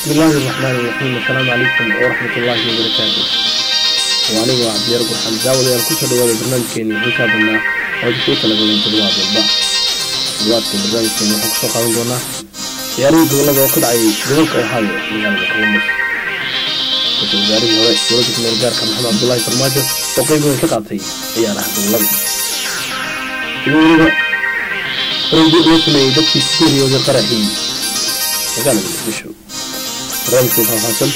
بسم الله الرحمن الرحيم. السلام عليكم ورحمة الله وبركاته. وأنا عبد الرب حمزة وأنا كنت أدور برنامج كيني حسابنا وأدخل تلقين تدوات البعض دوات برنامج كيني حقصة قانونا يعني يقول لك وقت عي ذوق أحد من الكولومبس وتجاري هو ورد من الجار محمد عبد الله فرماجو وقيم من ثقتي هي أنا هذا الله يقول لك رجل يسمي دكتي سوري وذكرهي وقال لي بشو برنامج كان حاصل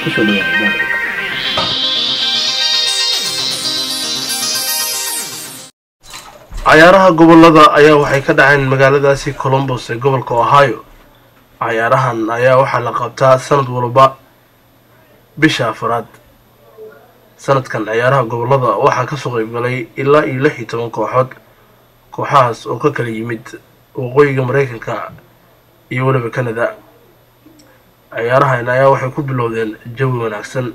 كشوا لي ciyaaraha gobolada ayaa waxay ka dhaceen magaaladaasi Columbus ee gobolka Ohio. ciyaarahan ayaa waxaa la qabtaa sanad walba bisha afraad. sanadkan ciyaaraha gobolada waxaa ka soo qayb galay ilaa 16 kooxood. kooxahaas oo ka kala yimid waqooyiga Mareykanka iyo waliba Canada. ciyaarahan ayaa waxay ku bilowdeen jawi wanaagsan.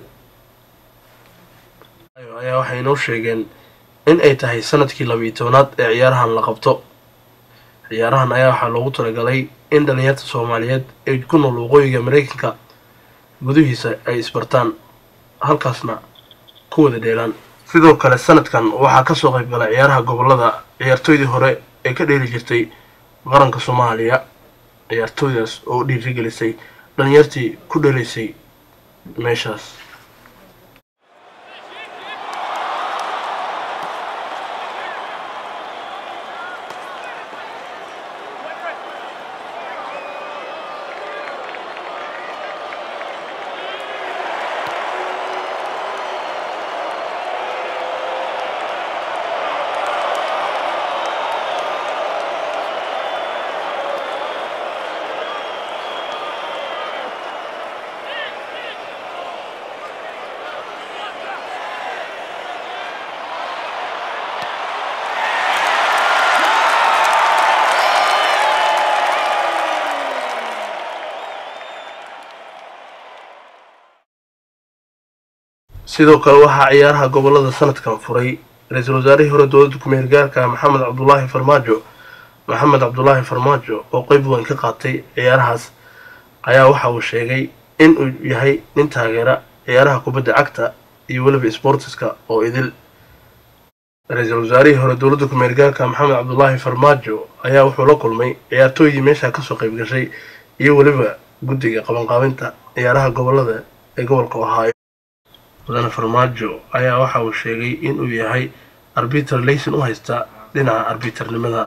ayaa waxay noo sheegeen in ay tahay sanadkii 12aad ee ciyaarahan la qabto. ciyaarahan ayaa waxaa loogu talagalay in dhalinyarada Soomaaliyeed ay ku nool waqooyiga Mareykanka gudihiisa ay isbartaan halkaasna ku wada dheelaan. sidoo kale sanadkan waxaa ka soo qayb galay ciyaaraha gobolada ciyaartoydii hore ee ka dheeli jirtay qaranka Soomaaliya. ciyaartooydaas oo dhiirigelisay dhalinyartii ku dhaleysay meeshaas. sidoo kale waxaa ciyaaraha gobolada sanadkan furay ra'iisul wasaarihii hore dowladda ku-meel gaarka Maxamed Cabdullaahi Farmaajo oo qayb weyn ka qaatay ciyaarahaas ayaa waxa uu sheegay in uu yahay nin taageera ciyaaraha kubadda cagta iyo waliba sportska oo idil. ra'iisul wasaarihii hore dowladda ku-meel gaarka Maxamed Cabdullaahi Farmaajo ayaa wuxuu la kulmay ciyaartooydii meesha ka soo qayb gashay iyo waliba guddiga qabanqaabinta ciyaaraha gobolada ee gobolka Ohio. mudane Farmaajo ayaa waxa uu sheegay in uu yahay arbiter laysan u haysta dhinaca arbiternimada.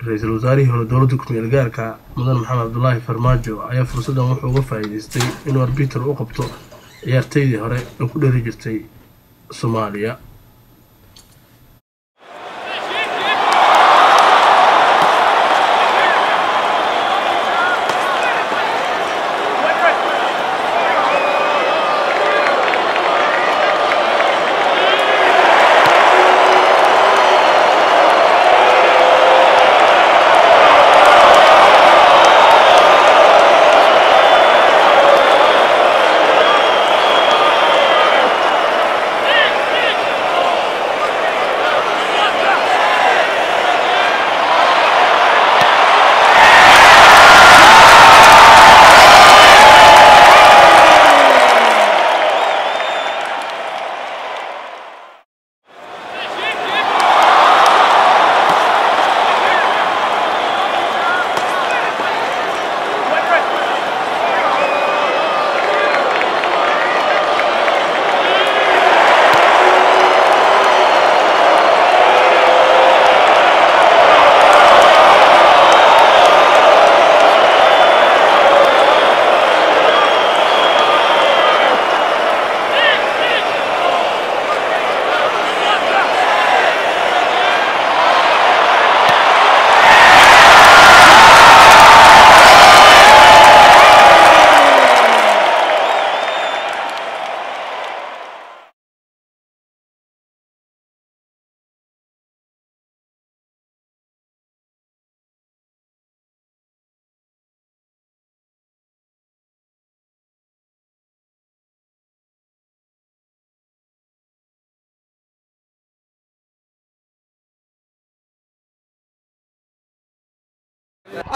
ra'iisul wasaarihii hore dowladda ku-meel gaarka mudane Maxamed Cabdullaahi Farmaajo ayaa fursadan wuxuu uga faa'iideystay inuu arbiter u qabto ciyaartoydii hore ee ku dheeri jirtay Soomaaliya.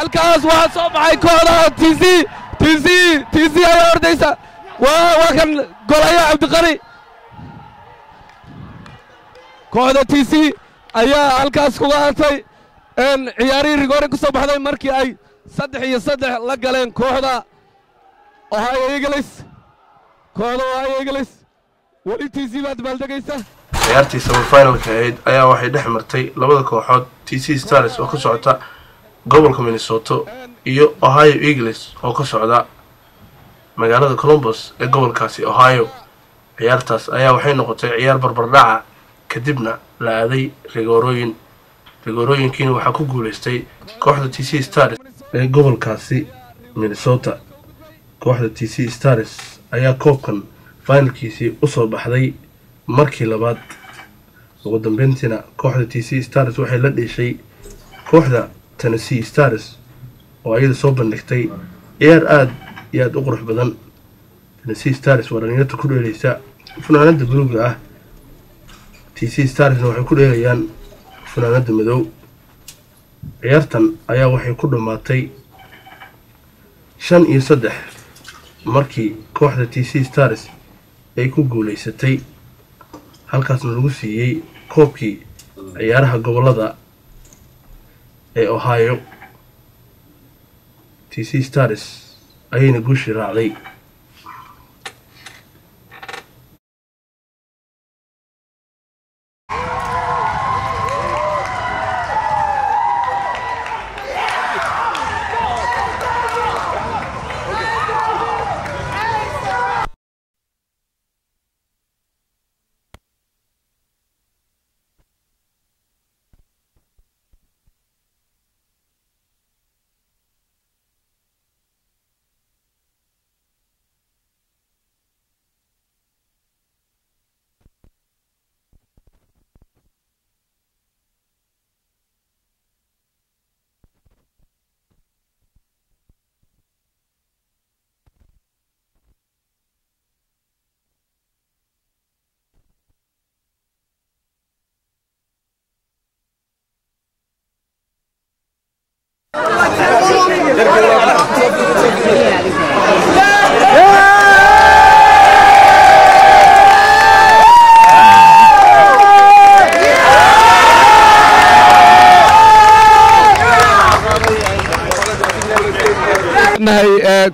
الكاس واحد صوب معي كورة تيزي TC ayaa ordaysa waa kan golaya cabdiqani kooxda TC ayaa halkaas kuga hartay ciyaarihii rigoore ku soo baxday markii ay 3-3 la galeen kooxda Ohio Eagles wali TC baad baaldegaysa ciyaartii semifinalka ahayd ayaa waxay dhex martay labada kooxood TC Stars oo ka socota gobolka Minnesota iyo Ohio Eagles oo ka socda magaalada Columbus ee gobolkaasi Ohio ciyaartaas ayaa waxay noqotay ciyaar barbardhaca kadibna la aaday rigorooyinkiina waxaa ku guuleystay kooxda TC Stars ee gobolkaasi Minnesota kooxda TC Stars ayaa koobkan finalkiisii u soo baxday markii labaad ugu dambeyntiina kooxda TC Stars waxay la dheeshay kooxda Tennessee Stars oo ayada soo bandhigtay ciyaar aad iyo aad u qurux badan Tennessee Stars waa dhalinyarta ku dheelaysa funaanada buluuga ah TC Starsna waxay ku dheelayaan funaanada madow ciyaartan ayaa waxay ku dhamaatay 5-3 markii kooxda TC Stars ay ku guuleysatay halkaasna lagu siiyay koobkii ciyaaraha gobolada ee Ohio TC Stars ayayna guushi raacday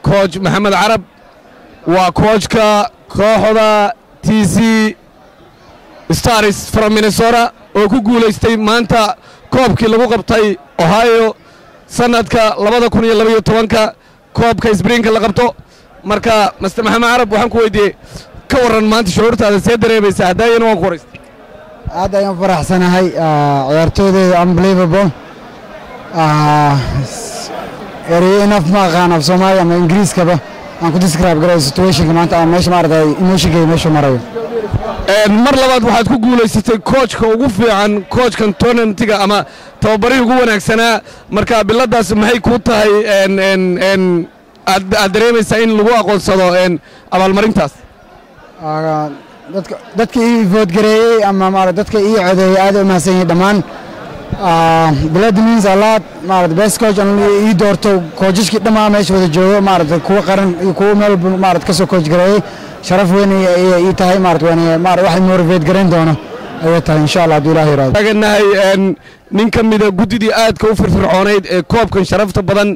coach Maxamed Carab waa coachka kooxda TC Stars from Minnesota oo ku guuleystay maanta koobkii lagu qabtay Ohio sanadka 2012 koobka springa la qabto marka Mr. Maxamed Carab waxaan ku weydiiyay ka waran maanta shucuurtaada see dareemaysaa hadayna waan ku horeystay aad ayaan faraxsanahay ciyaartooyda unbelievable enough ma aqaan af Soomaali ama Ingiriiskaba aan ku describe garay situationka maanta aan meesha maartay emotionka meesha marayo mar labaad waxaad ku guuleysatay coachka ugu fiican coachkan tournamentiga ama tababarihii ugu wanaagsanaa marka biladaas maxay ku tahay aad dareemaysaa in lagu aqoonsado abaalmarintaas dadka ii vote gareeyay ama maartay dadka ii codeeyay aad u mahadsan yihiin dhammaan blood means a lot maartay best coach aan ii doorto coacheskii dhammaan meesha wada joogo maartay kuwa qaran iyo kuwa meel maartay ka soo coach gareeyay sharaf weyn ii tahay maartay waxay motivate gareyn doono ayay tahay insha Allah hadii Ilaahay raado taganahay nin kamida gudidii aadka u firfircooneyd ee koobkan sharafta badan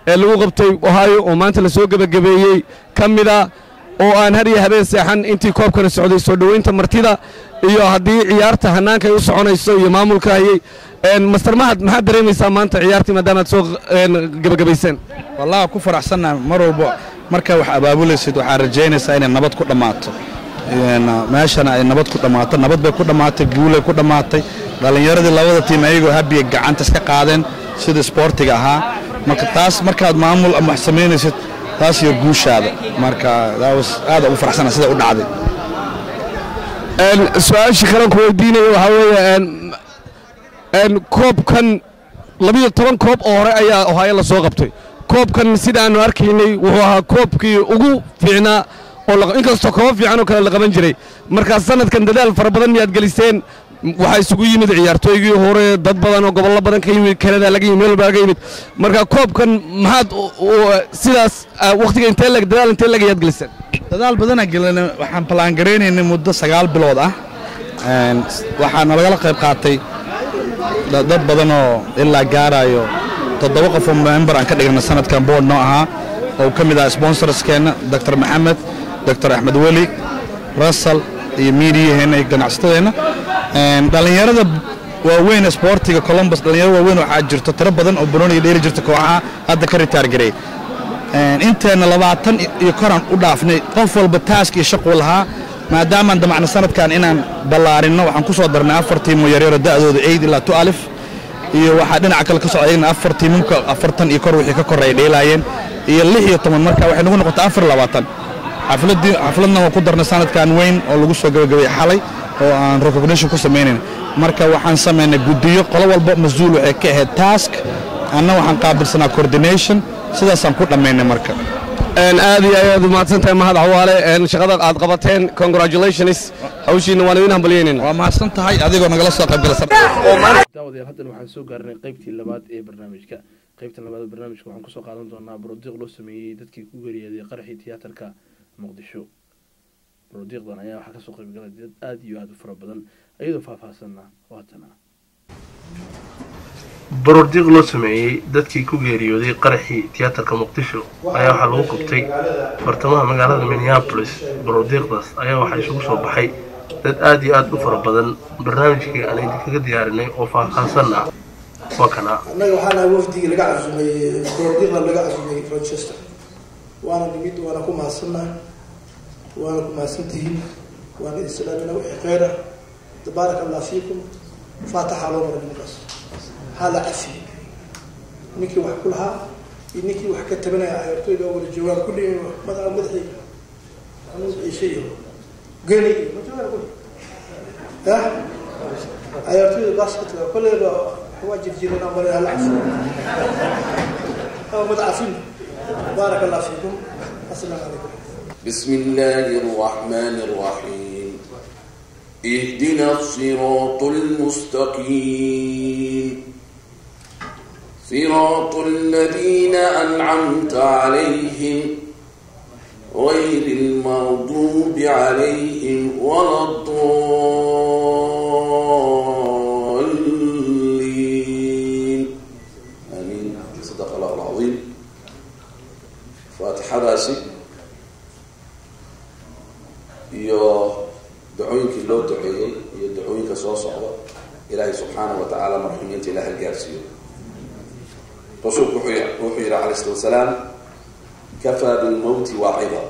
ee lagu qabtay Ohio oo maanta la soo gabagabeeyay kamida oo aan har iyo habeen seexan intii koobkan socday soo dhaweynta martida iyo hadii ciyaarta hanaanka ay u soconayso iyo maamulka hayay Master Mahad maxaa dareemaysaa maanta ciyaartii maadaama aad soo gabagabayseen wallahi ku faraxsanahay mar walba marka wax abaabulaysid waxaan rajaynaysaa inay nabad ku dhamaato meeshana ay nabad ku dhamaato nabad bay ku dhamaatay guulay ku dhamaatay dhalinyaradii labada tiim ayagoo habiye gacanta iska qaadeen sida sportiga ahaa marka taas markaad maamul ama sameynaysid taas iyo guushaada marka aad ugu faraxsanahay sida u dhacday su'aasha kale ku weydiinayo waxa weeye koobkan 12 koob oo hore ayaa Ohio la soo qabtay koobkan sidaanu arkaynay wuxuu ahaa koobkii ugu fiicnaa oo inkastoo koob fiican oo kale la qaban jiray marka sanadkan dadaal fara badan miyaad geliseen waxaa isugu yimid ciyaartooygii hore dad badan oo gobollo badan ka yimid Canada laga yimid meel walba laga yimid marka koobkan maxaad sidaas waqtiga intee lag dadaal intee laga yaad gelisan dadaal badan galeen waxaan plan gareynaynay muddo 9 bilood ah waxaan nagala qayb qaatay dad badan oo ilaa gaarayo 7 qof oo member aan ka dhignay sanadkan board noo ahaa oo kamid ah sponsorskeena Dr. Maxamed Dr. Ahmed Wali Russell iyo media ganacsatada dhalinyarada waaweyn sportiga Columbus dhalinyaro waaweyn waxaa jirto tiro badan oo Brunei dheeri jirta kooxaha hadda ka retire gareey inteena 20 iyo koran u dhaafnay qof walba task iyo shaqo lahaa maadaama aan damacna sanadkan inaan ballaarino waxaan ku soo darnay 4 tiim oo yaryar da'doodu 8 ilaa 2 iyo waxa dhinaca kale ka socdayna 4 tiimka 40 iyo kor wixii ka koreey dheelaayeen iyo 16 marka waxay nagu noqotay 24 xafladna waa ku darnay sanadkan weyn oo lagu soo gabagabay xalay oo aan recognition ku sameeyeen marka waxaan sameeynay gudiyo qolo walba mas'uul waxay ka ahayd task anna waxaan qaabilsanaa coordination sidaas aan ku dhameynay marka aad iyo aad u mahadsantahay mahad cawaale shaqada aad qabateen congratulations hawshiina waan idin hambalyeynaa waa mahadsantahay adigoo nagala soo qayb galay daawadayaal hadda waxaan soo gaarnay qaybtii labaad ee barnaamijka qaybta labaad ee barnaamijka waxaan ku soo qaadan doonaa barodiiq loo sameeyay dadkii ku geeriyooday qaraxii tiyaatarka muqdisho barodiiqdan ayaa waxaa ka soo qayb galay dad aad iyo aad u fara badan iyadoo faahfaahsanna waatana barodiiq loo sameeyay dadkii ku geeriyooday qaraxii tiyaatarka muqdisho ayaa waxaa lagu qabtay bartamaha magaalada Minneapolis barodiiqdaas ayaa waxaa isugu soo baxay dad aad iyo aad u fara badan barnaamijkii aan idinkaga diyaarinay oo faahfaahsan ah waa kana annaga waxaana wafdiga laga casuumay barodiiqda laga casuumay Rochester waana nimid waana ku mahadsantihiin waana islaamina wixii khayra tabaarakallahu fiikum faataxa loo marnay هذا عفي نكي واحد كلها نكي واحد كتبنا عيرتوي أول الجواب كل مثلا مدحي مدحي شيء قلي ما تقول ها عيرتوي باسكت كل حواجب جيرنا ولا هلا عفو أو مدعفين بارك الله فيكم السلام عليكم بسم الله الرحمن الرحيم اهدنا الصراط المستقيم صراط الذين أنعمت عليهم غير المغضوب عليهم ولا الضالين آمين صدق الله العظيم فاتحة راسي يا دعوينك اللو دعوين يا دعوينك صوصعة إلهي سبحانه وتعالى مرحومين إله الجارسيون رسول وحي عليه الصلاة والسلام كفى بالموت واعظا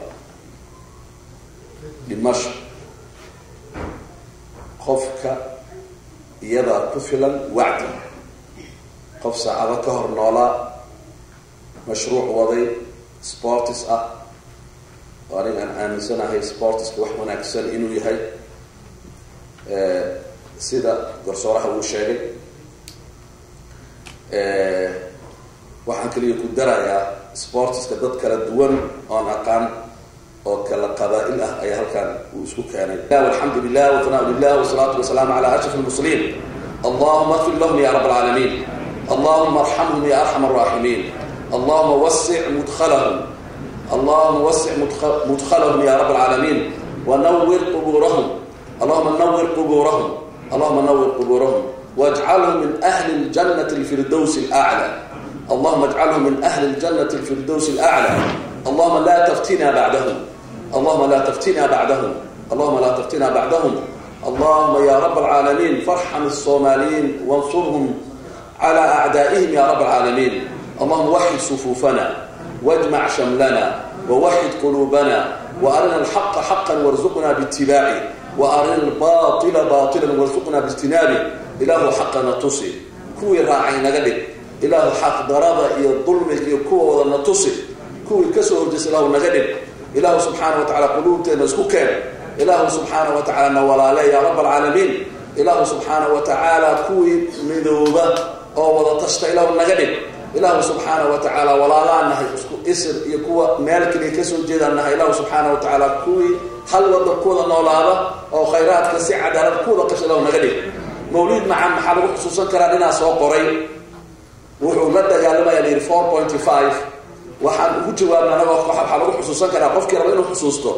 دمشق خفك يضع طفلا وعدا قف ساعة كهر نولا مشروع وضي سبورتس وأنا أن سنة هي سبورتس وحنا كسر إنه يهي سيدا قرصورها وشاقي waxaan kaliya ku darayaa sportska dad kala duwan oo aqaan oo kala qabaa'il ah ay halkan u isku keenay alhamdulillah wa thana'u lillah wa salatu wa salam ala ashrafil mursalin allahumma ighfir lahum ya rabbal alamin allahumma arhamhum ya arhamar rahimin allahumma wassi' mudkhalahum allahumma wassi' mudkhalahum ya rabbal alamin wa nawwir quburahum allahumma nawwir quburahum allahumma nawwir quburahum waj'alhum min ahli al-jannati al-firdaws al-a'la اللهم اجعلهم من أهل الجنة الفردوس الأعلى اللهم لا تفتنا بعدهم اللهم لا تفتنا بعدهم اللهم لا تفتنا بعدهم اللهم يا رب العالمين فارحم الصوماليين وانصرهم على أعدائهم يا رب العالمين اللهم وحد صفوفنا واجمع شملنا ووحد قلوبنا وأرنا الحق حقا وارزقنا باتباعه وأرنا الباطل باطلا وارزقنا باجتنابه إله حقا نتصل كوي راعي نقلب إله حق ضرابة إلى الظلم إلى القوة والنتصر كوي كسر جس إله نجدب إله سبحانه وتعالى قلوبته نسكوكين إله سبحانه وتعالى نولا لي يا رب العالمين إله سبحانه وتعالى كوي مذوبة أو وضع تشت إله نجدب إله سبحانه وتعالى ولا لا أنه إسر يكوى مالك اللي كسر جدا أنه إله سبحانه وتعالى كوي hal wadan kuwada noolaada oo khayraadka si cadaalad kuwada qashada oo naga dhig mawlid macaan maxaa lagu xusuusan karaa inaa soo qoray wuxuu la dagaalamaya la yidhi 4.5 waxaan ugu jawaabna anaga waxaa lagu xusuusan karaa qofkii raba inuu xusuusto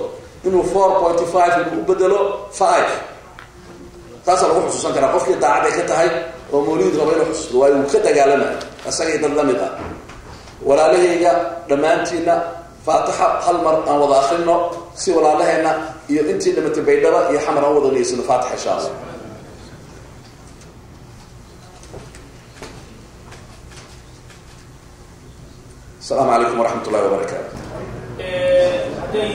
inuu 4.5 inuu u bedelo 5 taas lagu xusuusan karaa qofkii daacad ay ka tahay oo mawlid raba inuu xusuusto waa uu ka dagaalamay asaga dad la mid ah walaalahayga dhammaantiina faataxa hal mar aan wada akhrino si walaalaheena iyo intii dhimatay baydhaba iyo xamar aan wada leysano faataxa insha Allah السلام عليكم ورحمة الله وبركاته. هديه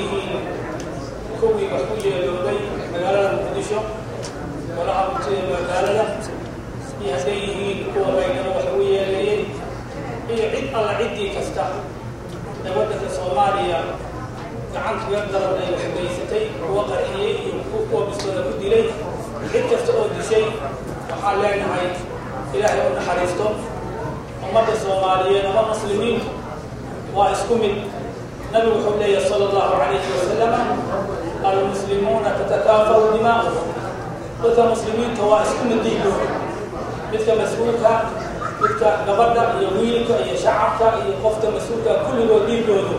كوي بحوجة لودي مقالة المقدشة ولا عبد مقالة هديه كوي بيننا وحوية لي هي عد الله عدي كفتح نودة الصومالية كعنت يقدر أن يحبيستي وقرحيه وكوكو بسنة كدي لي عد كفتقود شيء وحالينا هاي إلهي أن حريستم ومدى الصوماليين ومسلمين واسكمل نبي محمد صلى الله عليه وسلم المسلمون تتكافأ دماؤهم مثل مسلمين توا اسكمل دينهم مثل مسؤولك مثل قبرك يويلك يا شعبك يا قفت مسؤولك كل ودين دونه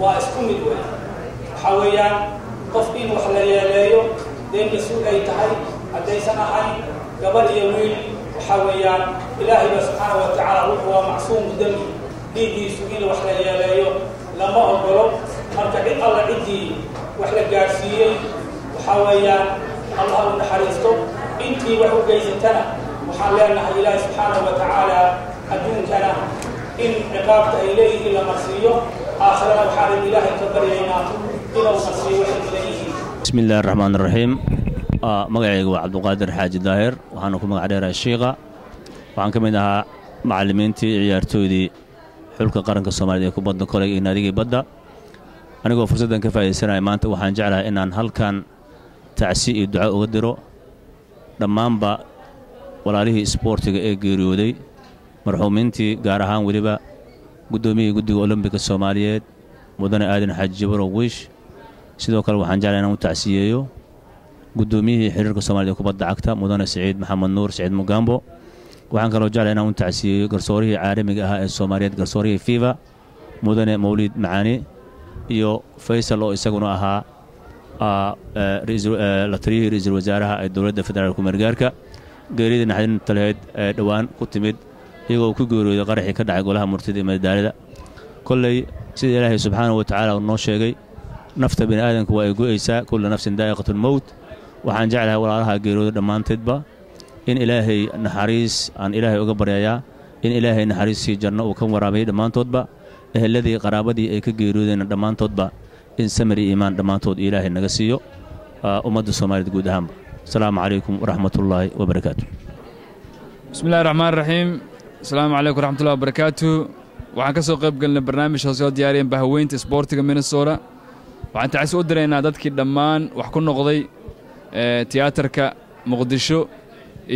واسكمل حويا قفين وحليا لايو دين مسؤول اي تحي ادي سنه هاي قبر يويل وحويا الهي سبحانه وتعالى هو معصوم دمي dhiigiisu in wax la yeeleeyo lama ogolo marka cid alla ciddii wax la gaarsiiyey waxaa weeyaan allah u naxariisto intii wax u geysatana waxaan leenahay ilaahi subxaanahu wa tacaala adduunkana in ciqaabta ay leeyihiin la marsiiyo aakhirana waxaan ilaahay ka baryaynaa inuu marsiiyo waxay leeyihiin bismi illaahi raxmaan raxiim magacayga waa cabduqaadir xaaji daahir waxaana ku magac dheerahay shiiqa waxaan ka mid ahaa macallimiintii ciyaartoydii xulka qaranka Soomaaliyeed ee kubadda kolayga iyo naadiga badda anigoo fursadan ka faa'iideysanay maanta waxaan jeclahay inaan halkan tacsi iyo duco uga diro dhammaanba walaalihii isboortiga ee geeriyooday marxuumintii gaar ahaan waliba gudoomiyihii guddiga Olympiga Soomaaliyeed mudane aadan xaaji jabro wish sidoo kale waxaan jeclahay inaan u tacsiyeeyo gudoomiyihii xiriirka Soomaaliyeed ee kubadda cagta mudane Saciid Maxamed Nuur Saciid Mugambo waxaan kaloo jeclahay inaan u tacsiyeeyo garsoorihii caalamiga ahaa ee Soomaaliyeed garsoorihii FIFA mudane Mawlid Macaani iyo Faysal oo isaguna ahaa la taliyihii ra'iisul wasaaraha ee dowladda federaalka Margaarka geerida naxdinta lahayd ee dhawaan ku timid iyagoo ku geeriyooday qaraxii ka dhacay golaha murtida ee madaalada kolley sida Ilaahay subxaanahu wa ta'aala uu noo sheegay nafta bini aadanku waa ay go'aysaa kullu nafsin daa'iqatul mawt waxaan jeclahay walaalaha geeriyooday dhammaanteedba in ilaahay naxariis aan ilaahay uga baryayaa in ilaahay naxariisii janno uu ka waraabay dhammaantoodba eheladii qaraabadii ay ka geeriyoodeen dhammaantoodba in samir iyo iimaan dhammaantood ilaahay naga siiyo ummadda Soomaaliyeed guud ahaanba assalaamu calaykum waraxmatullaahi wabarakaatuh bismillaahi raxmaani raxiim assalaamu calaykum waraxmatullaahi wabarakaatuh waxaan ka soo qayb galnay barnaamij oo soo diyaariyeen bahaweynta isboortiga Minnesota waxaan tacsi u direynaa dadkii dhammaan wax ku noqday tiyaatarka Muqdisho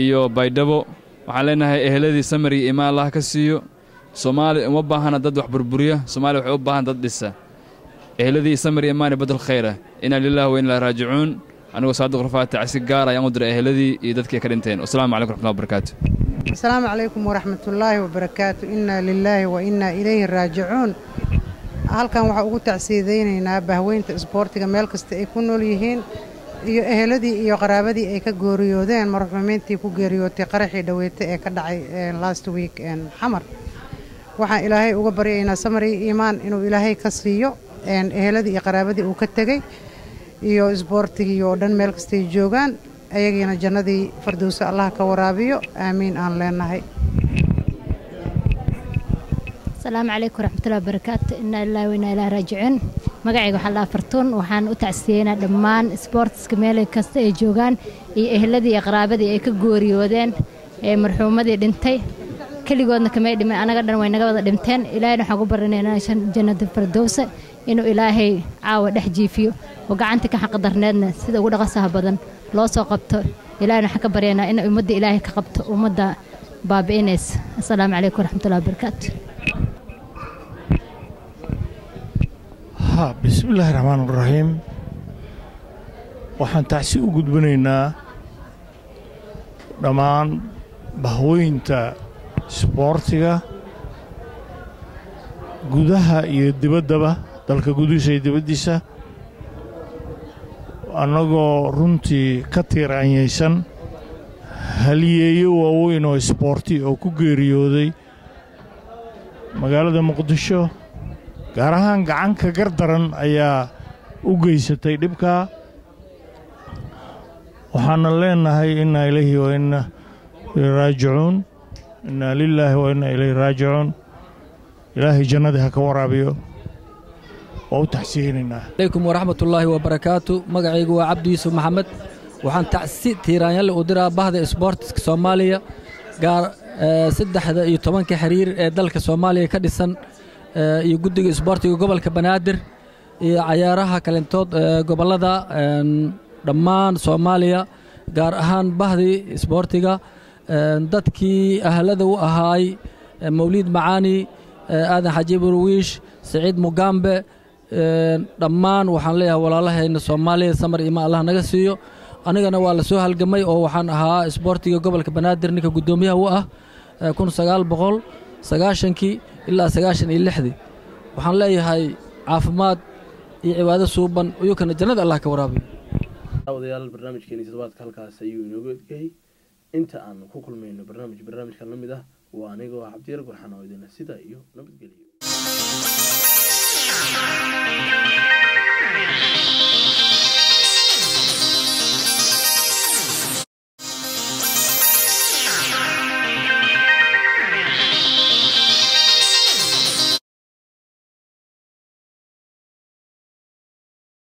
iyo baydhabo waxaan leenahay eheladii samir iyo iimaan Allah ka siiyo Soomaaliya uma baahana dad wax burburiya Soomaaliya waxay u baahan dad dhisa eheladii samir iyo iimaan badal khayra inna lillahi wa inna ilayhi raaji'uun anigoo saadiq rafaat tacsi gaar ayaan u diray eheladii iyo dadkii ka dhinteen assalaamu calaykum waraxmatullahi wabarakaatuh assalaamu calaykum waraxmatullaahi wabarakaatuh inna lillahi wa inna ilayhi raaji'uun halkan waxa ugu tacsiideynaynaa bahaweynta isboortiga meel kasta ay ku nool yihiin iyo eheladii iyo qaraabadii ay ka gooriyoodeen marxuumiintii ku geeriyootay qaraxii dhaweeytay ee ka dhacay last week xamar waxaan ilaahay uga baryaynaa samir iyo iimaan inuu ilaahay ka siiyo eheladii iyo qaraabadii uu ka tagay iyo isboortigii oo dhan meel kasta ay joogaan ayagiina jannadii firdawsi Allah ka waraabiyo aamiin aan leenahay السلام عليكم ورحمة الله وبركاته إن الله وإنا إلى راجعين مقعي وحلا فرتون وحان أتعسينا دمان سبورتس كمالي كستا جوغان إهلدي أقرابدي إيكا قوري ودين مرحومة دي دنتي كل قودنا كمالي دمين أنا قدنا وإنا قبضا دمتين إلهي نحقو برنينا جنة الفردوس إنو إلهي عاود أحجي فيه وقعنتك حق درنادنا سيدا قد غصها بدن لو سو قبته إلهي نحكا برينا إنو يمد إلهي كقبته ومد باب إنس السلام عليكم ورحمة الله وبركاته بسم الله الرحمن الرحيم waxaan tacsi u gudbinaynaa dhammaan bahweynta isboortiga gudaha iyo dibaddaba dalka gudihiisa iyo dibaddiisa annagoo runtii ka tiiraanyaysan haliyeeyo waaweyn oo isboorti oo ku geeriyooday magaalada muqdisho gaar ahaan gacanka gardaran ayaa u geysatay dhibkaa waxaana leenahay innaa ilayhi wa innaa ilayhi raajicuun innaa lilaahi wa innaa ilayhi raajicuun ilaahay jannadii ha ka waraabiyo waa u taxsiinaynaa alaykum waraxmatullaahi wabarakaatu magacaygu waa cabdi yuusuf maxamed waxaan tacsi tiiraanyalle u diraa bahda isboortiska soomaaliya gaar 13 xiriir ee dalka soomaaliya ka dhisan iyo guddiga isboortiga gobolka banaadir iyo cayaaraha kalentood gobollada dhammaan soomaaliya gaar ahaan bahdii isboortiga dadkii ahlada u ahaay mawliid macaani aadan xaji burwiish saciid mugambe dhammaan waxaan leeyahay walaalahayna soomaaliya samar ima allah naga siiyo anigana waa la soo halgamay oo waxaan ahaa isboortiga gobolka banaadir ninka guddoomiyaha u ah 1990 ilaa 96 waxaan leeyahay caafimaad iyo cibaado suuban uyukana jannada allah ka waraabiyo wadayaal barnaamijkeeni toddobaadka halkaas ayuu inoogu edgahay inta aan ku kulmayno barnaamijkan la mid ah waa anigoo cabdiyar gurxan oo idin sida iyo nabadgelyo